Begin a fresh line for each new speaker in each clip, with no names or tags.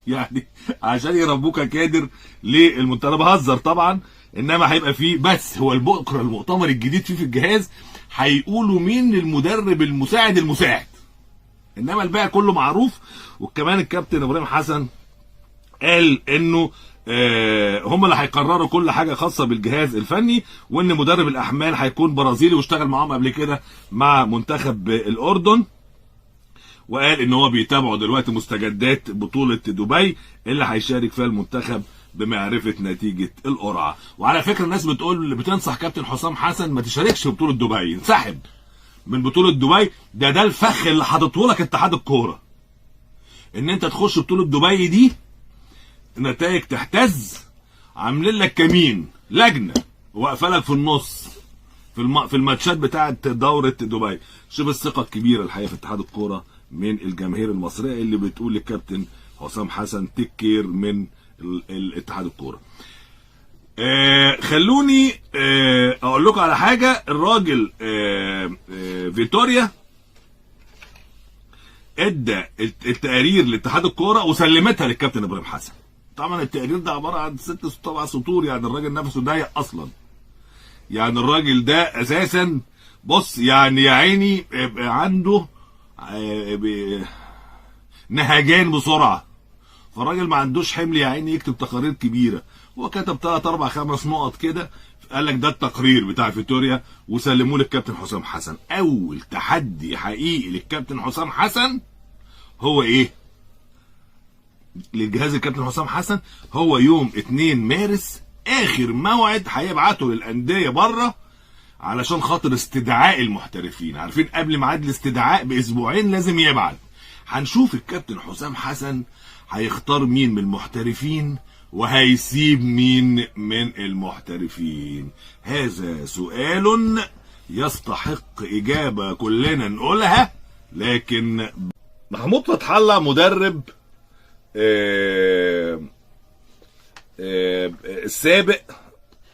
يعني عشان يربوك كادر للمنتخب. انا بهزر طبعا، انما هيبقى فيه، بس هو بكره المؤتمر الجديد فيه في الجهاز هيقولوا مين المدرب المساعد المساعد، انما الباقي كله معروف. وكمان الكابتن ابراهيم حسن قال انه هم اللي هيقرروا كل حاجه خاصه بالجهاز الفني، وان مدرب الاحمال هيكون برازيلي واشتغل معاهم قبل كده مع منتخب الاردن. وقال ان هو بيتابعوا دلوقتي مستجدات بطوله دبي اللي هيشارك فيها المنتخب بمعرفه نتيجه القرعه. وعلى فكره الناس بتقول بتنصح كابتن حسام حسن ما تشاركش في بطوله دبي، انسحب من بطوله دبي. ده الفخ اللي حاططه لك اتحاد الكوره، ان انت تخش بطوله دبي دي نتائج تهتز، عاملين لك كمين لجنه واقفه لك في النص في الماتشات بتاعه دوره دبي. شوف الثقه الكبيره الحقيقه في اتحاد الكوره من الجماهير المصريه اللي بتقول للكابتن حسام حسن تيك كير من الاتحاد الكوره. خلوني اقول لكم على حاجه. الراجل فيتوريا ادى التقارير لاتحاد الكوره وسلمتها للكابتن ابراهيم حسن. طبعا التقرير ده عباره عن 6 سطور، يعني الراجل نفسه ضايق اصلا. يعني الراجل ده اساسا بص يعني يا عيني عنده نهجان بسرعه، فالراجل ما عندوش حمل يا عيني يكتب تقارير كبيره. هو كتب 3 4 5 نقط كده، قال لك ده التقرير بتاع فيتوريا وسلموه للكابتن حسام حسن. اول تحدي حقيقي للكابتن حسام حسن هو ايه؟ للجهاز الكابتن حسام حسن هو يوم 2 مارس اخر موعد هيبعته للانديه بره علشان خاطر استدعاء المحترفين. عارفين قبل ميعاد الاستدعاء باسبوعين لازم يبعت. هنشوف الكابتن حسام حسن هيختار مين من المحترفين وهيسيب مين من المحترفين. هذا سؤال يستحق اجابه كلنا نقولها. لكن محمود فتح الله مدرب السابق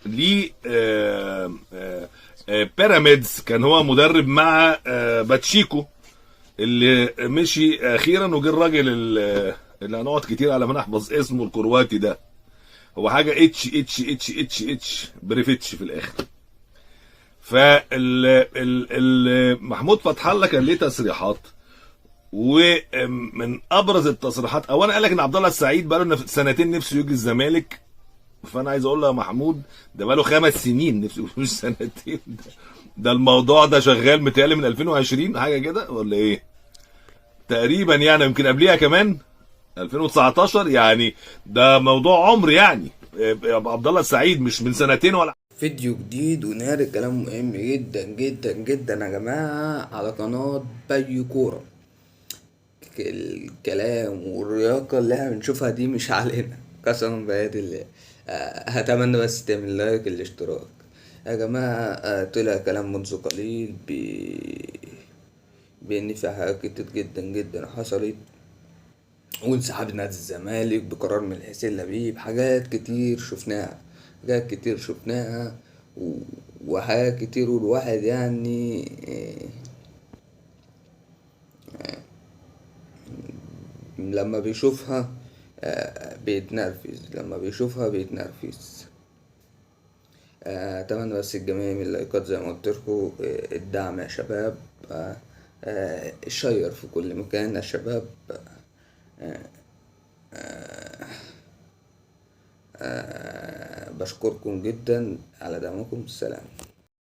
ليه بيراميدز، كان هو مدرب مع باتشيكو اللي مشي اخيرا، وجه الراجل اللي هنقعد كتير على ما نحفظ اسمه الكرواتي ده، هو حاجه اتش بريفيتش في الاخر. محمود فتح الله كان ليه تصريحات، ومن ابرز التصريحات اولا قال لك ان عبد الله السعيد بقى له 2 نفسه يجي الزمالك. فانا عايز اقول له يا محمود ده بقى له 5 سنين نفسه، مش 2 ده الموضوع ده شغال متهيألي من 2020 حاجه كده ولا ايه تقريبا، يعني يمكن قبليها كمان 2019. يعني ده موضوع عمر يعني. عبد الله السعيد مش من 2 ولا.
فيديو جديد ونهار الكلام مهم جدا جدا جدا يا جماعة على قناة بايو كورة. الكلام والرياقة اللي احنا بنشوفها دي مش علينا قسما بيد الله. هتمنى بس تعمل لايك الاشتراك يا جماعة. طلع كلام منذ قليل بان في حاجات كتير جدا جدا حصلت، وانسحاب نادي الزمالك بقرار من حسين لبيب. حاجات كتير شفناها وحاجات كتير، والواحد يعني لما بيشوفها بيتنرفز. اتمنى بس الجميع من اللايكات زي ما قلت لكم. الدعم يا شباب. الشير في كل مكان يا شباب. بشكركم جدا على دعمكم. السلام.